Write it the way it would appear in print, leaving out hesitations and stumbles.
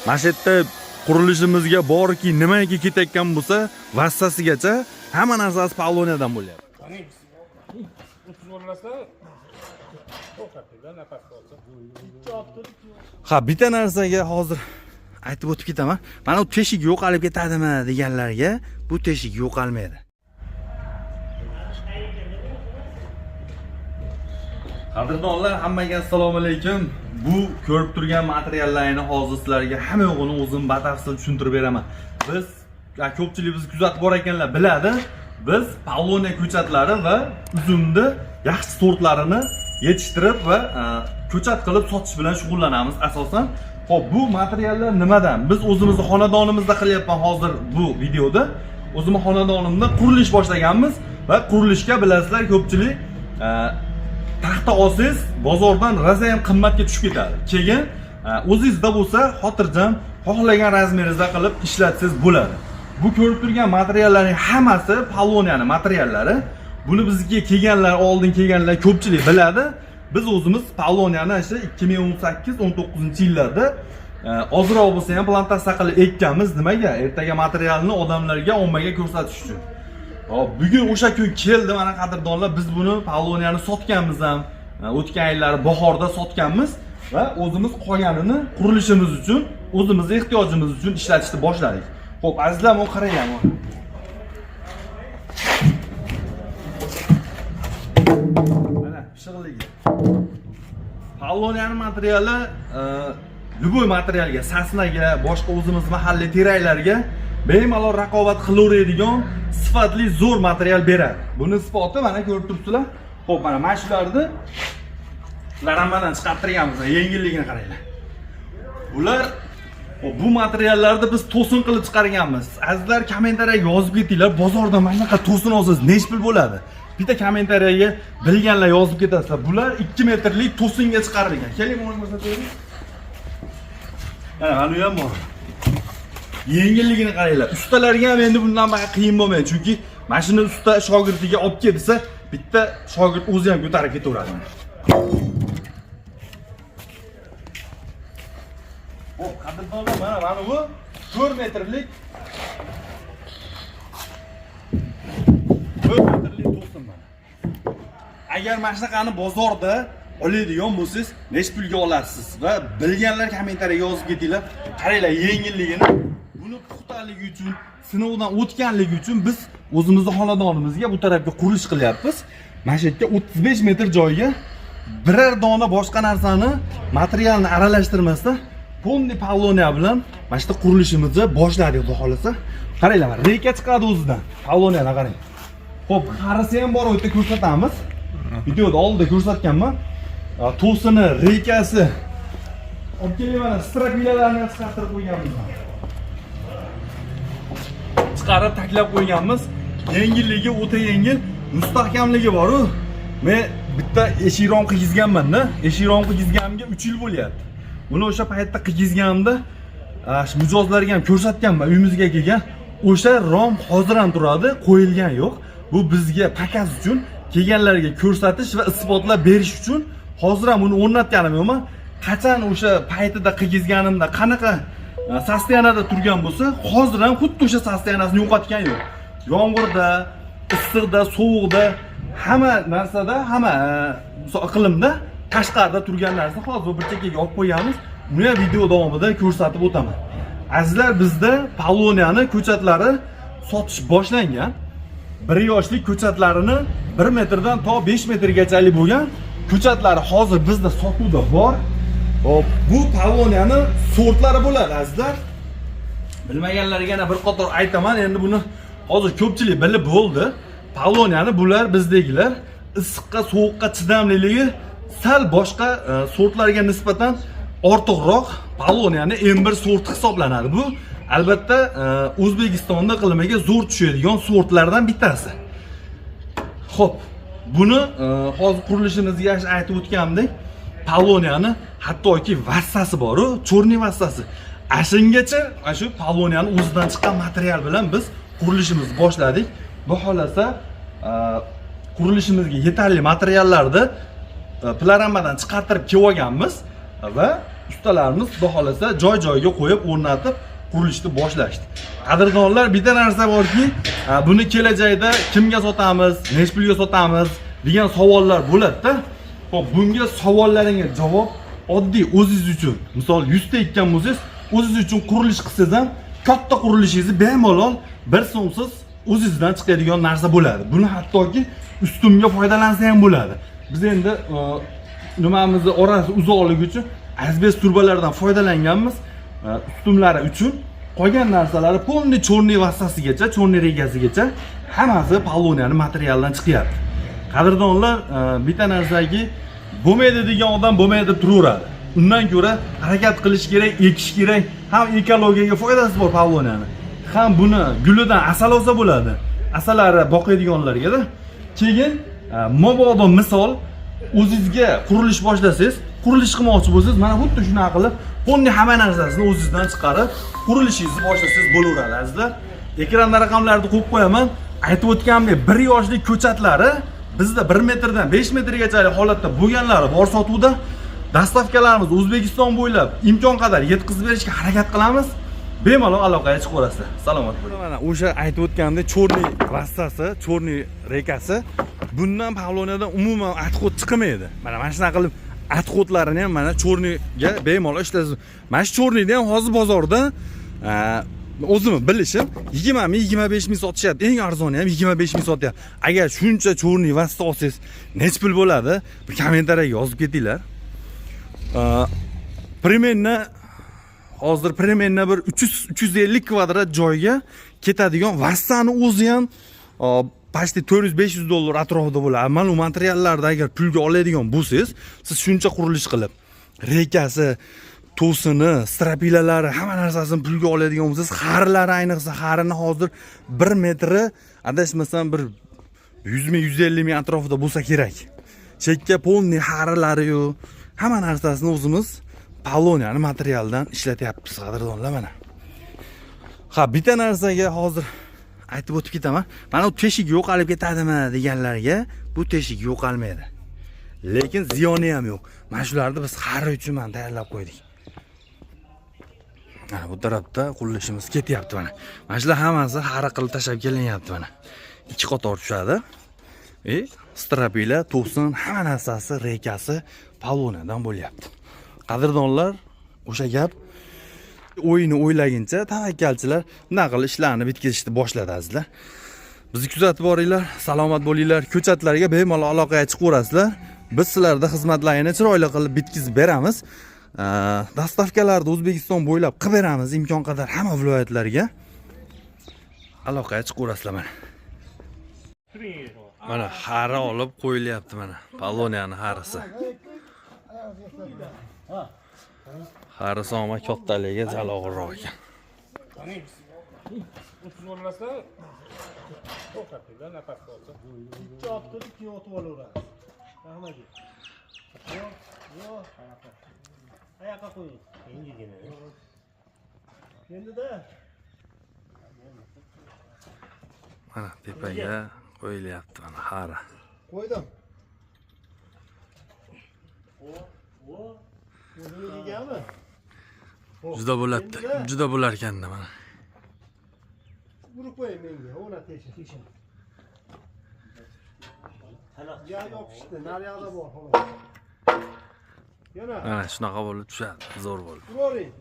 Mana shu yerda qurilishimizga borki, nimaga ketayotgan bo'lsa, vassasigacha hamma narsasi Poloniyadan bo'lyapti. Ha, bitta narsaga hozir aytib o'tib ketaman. Mana bu teshik yo'qolib ketadimi deganlarga, bu teshik yo'qolmaydi. Qadrdonlar, hammaga assalomu alaykum. Bu ko'rib turgan materiallarni hozir sizlarga hamma yo'g'ini o'zim batafsil tushuntirib beraman. Biz ko'pchilik bizni kuzatib bor ekanlar biladi. Biz Poloniya ko'chatlari va uzumni yaxshi sortlarini yetishtirib va ko'chat qilib sotish bilan shug'ullanamiz asosan. Xo'p, bu materiallar nimadan? Biz o'zimizni xonadonimizda qilyapman hozir bu videoda. O'zimni xonadonimda qurilish boshlaganmiz va qurilishga bilasizlar ko'pchilik taxta olsangiz bozordan raza ham qimmatga tushib ketadi. Keyin o'zingizda bo'lsa xotirjam xohlagan razmeringizda qilib ishlatsangiz bo'ladi. Bu ko'rib turgan materiallarning hammasi Poloniyani materiallari. Buni bizga kelganlar, oldin kelganlar ko'pchilik biladi. Biz o'zimiz Poloniyani o'sha 2018-19-yillarda ozroq bo'lsa ham plantatsiya qilib ekkanmiz. Nimaga? Ertaga materialni odamlarga, ommaga ko'rsatish uchun. Hop, bugun o'sha kun keldi, mana qadrdonlar, biz buni Poloniyani sotganmiz ham. O'tgan yillar bahorda sotganmiz va o'zimiz qolganini qurilishimiz uchun, o'zimiz ehtiyojimiz uchun ishlatishni boshladik. Xo'p, azizlar, mana qaranglar. Mana pishiqligi. Poloniyani materiali любой materialga, sasnaga, boshqa o'zimiz mahalliy teraklarga bemalol raqobat qilaveradigan sifatli zo'r material beradi. Buni isboti mana ko'rib turibsizlar. Xo'p, mana shularni larambadan chiqartirganmiz. Yengilligini qaranglar. Bular bu materiallarni biz to'sin qilib chiqarganmiz. Azizlar, kommentariyaga yozib ketinglar, bozorda mana bunaqa to'sin olsangiz nechta pul bo'ladi? Bitta kommentariyaga bilganlar yozib ketasizlar. Bular 2 metrlik to'singa chiqarilgan. Keling, buni ko'rsataylik. Mana bu ham bor. Yengilligini qaranglar. Ustalarga ham endi bundan baqa qiyin bo'lmaydi, chunki mashina usta shogirdiga olib kelsa, bitta shogird o'zi ham ko'tarib ketaveradi. Hop, qadrdonlar, mana bu 4 metrlik 4 metrlik to'sin mana. Agar mana shunaqani bozorda oladigan bo'lsangiz, nech pulga olasiz va bilganlar kommentariyaga yozib ketinglar. Qaranglar yengilligini. Buni puxtaligi uchun, sinovdan o'tganligi uchun biz o'zimizning xonadonimizga bu tarafga qurilish qilyapmiz. Mana shu yerga 35 metr joyga biror dona boshqa narsani, materialni aralashtirmasdan Polni Poloniya bilan mana shu qurilishimizni boshladik, xudo xolasa. Qaranglar, reka chiqadi o'zidan. Poloniyani qarang. Xo'p, qarisi ham bor, o'tda ko'rsatamiz. Videoda oldida ko'rsatganman. To'sini, rekasi. Olib keling, mana strapilalarni chiqartirib qo'yganmiz. Chiqarib taklab qo'yganmiz. Yengilligi o'ta yengil, mustahkamligi bor-ku. Men bitta eshikron qilganman-da. Eshikron qilganimga 3 yil bo'lyapti. Buni o'sha paytda qilganimda mijozlarga ham ko'rsatganman, uyimizga kelgan. O'sha rom hozir ham turadi, qo'yilgan yo'q. Bu bizga pakaz uchun, kelganlarga ko'rsatish va isbotlab berish uchun hozir ham uni o'rnatganim yo'qman. Qachon o'sha paytida qilganimda qanaqa sostoyaniyada turgan bo'lsa, hozir ham xuddi o'sha sostoyaniyasini yo'qotgan yo'q. Yomg'irda, issiqda, sovuqda, hamma narsada, hamma iqlimda, Qashqarda turgan narsa hozir bir chekkaga olib qo'yamiz. Buni video davomida ko'rsatib o'taman. Azizlar, bizda Poloniyani ko'chatlari sotish boshlangan. 1 yoshlik ko'chatlarini 1 metrdan to 5 metrgachalik bo'lgan ko'chatlari hozir bizda sotuvda bor. Hop, bu Poloniyani sortlari bo'ladi, azizlar. Bilmaganlarga yana bir qator aytaman. Endi buni hozir ko'pchilik bilib bo'ldi. Poloniyani bular bizdagilar issiqqa, sovuqqa chidamliligi sal boshqa sortlarga nisbatan ortiqroq. Poloniyani M1 sorti hisoblanadi bu. Albatta, O'zbekistonda iqlimiga zo'r tushadigan sortlardan bittasi. Xo'p, buni hozir qurilishimizga aytib o'tganimdek, Poloniyani hattoki vassasi bor-ku, cho'rniy vassasi. Ashungacha shu Poloniyani o'zidan chiqqan material bilan biz qurilishimizni boshladik. Bu xolasa qurilishimizga yetarli materiallarni plaramadan chiqartirib kelib olganmiz va ustalarimiz xudo xolasa joy-joyiga qo'yib, o'rnatib, qurilishni boshlashdi. Qadrdonlar, bitta narsa borki, buni kelajakda kimga sotamiz, nech pulga sotamiz degan savollar bo'ladi-da. Xo'p, bunga savollaringga javob oddiy o'zingiz uchun. Misol 100 ta ekkan bo'lsangiz, o'zingiz uchun qurilish qilsangiz ham katta qurilishingizni bemalol 1 so'msiz o'zingizdan chiqadigan narsa bo'ladi. Buni hattoki ustumga foydalansa ham bo'ladi. Biz endi nimamizni orasi uzoqligi uchun asbest turbalardan foydalanganmiz. Ustumlari uchun qolgan narsalari polni chorniy vassasigacha, chorniy regasigacha hammasi Poloniyaning materialidan chiqyapti. Qadrdonlar, bitta narsaki, bo'lmaydi degan odam bo'lmaydi deb turaveradi. Undan ko'ra harakat qilish kerak, ekish kerak. Ham ekologiyaga foydasi bor Poloniyaning. Ham buni gulidan asal olsa bo'ladi. Asallari boqadiganlarga-da. Keyin mabodo misol o'zingizga qurilish boshlasangiz, qurilish qilmoqchi bo'lsangiz, mana xuddi shunaqa qilib, polni hamma narsasini o'zingizdan chiqarib, qurilishingizni boshlasangiz bo'laveradi, azizlar. Ekranda raqamlarni qo'yib qo'yaman. Aytib o'tganimdek, 1 yoshlik ko'chatlari bizda 1 metrdan 5 metrgacha holatda bo'lganlari bor sotuvda. Dastavkalarimiz O'zbekiston bo'ylab imkon qadar yetkazib berishga harakat qilamiz. Bemalol aloqaga chiqaverasizlar. Salomat bo'ling. Mana o'sha aytib o'tgandek, chorniy vassasi, chorniy rekasi bundan Poloniyadan umuman atxot chiqmaydi. Mana shunaqa qilib atxotlarini ham mana chorniyga bemalol ishlatasiz. Mana shu chorniyni ham hozir bozorda o'zimni bilishim 20 ming, 25 ming sotishyapti. Eng arzoni ham 25 ming sotyapti. Agar shuncha chorniy vassa olsangiz, nech pul bo'ladi? Bir kommentariyaga yozib ketinglar. Primenna hozir primenna bir 350 kvadrat joyga ketadigan vassani o'zi ham pasti 400-500 dollar atrofida bo'ladi. Mana bu materiallarni agar pulga oladigan bo'lsangiz, siz shuncha qurilish qilib, rekasi, to'sini, strapilalari, hamma narsasini pulga oladigan bo'lsangiz, xarilari ayniqsa xarini hozir 1 metri adashmasam bir 100 ming, 150 ming atrofida bo'lsa kerak. Chekka polni xarilari-yu, hamma narsasini o'zimiz Poloniyaning materialidan ishlatyapmiz, qadrdonlar mana. Ha, bitta narsaga hozir aytib o'tib ketaman. Mana bu teshik yo'qolib ketadimi deganlarga, bu teshik yo'qolmaydi. Lekin ziyoni ham yo'q. Mana shularni biz xari uchun mana tayyorlab qo'ydik. Mana bu tarafda qurilishimiz ketyapti mana. Mana shular hammasi xari qilib tashlab kelinyapti mana. 2 qator tushadi. Strapila, to'sin, hamma narsasi, rekasi Poloniyadan bo'lyapti. Qadrdonlar, o'sha gap o'yini o'ylaguncha tavakkalchilar bunaqa qilib ishlarni bitkazishni boshladi, azizlar. Bizni kuzatib boringlar, salomat bo'linglar. Ko'chatlarga bemalol aloqaga chiqaverasizlar. Biz sizlarda xizmatlarini chiroyli qilib bitkazib beramiz. Dastavkalarni O'zbekiston bo'ylab qilib beramiz, imkon qadar hamma viloyatlarga. Aloqaga chiqaverasizlar mana. Mana xari olib qo'yilyapti mana. Poloniyaning xarisi. Xari soma kattaligi jalog'irroq ekan. Mana tepaga qo'yilyapti mana xari. Qo'ydim. Juda bo'lar ekanda mana. Urib qo'ying menga, ona teshing. Ya yopishdi, naryoqda bor xolos. Yana. Mana shunaqa bo'lib tushadi, zo'r bo'lib. Uravering.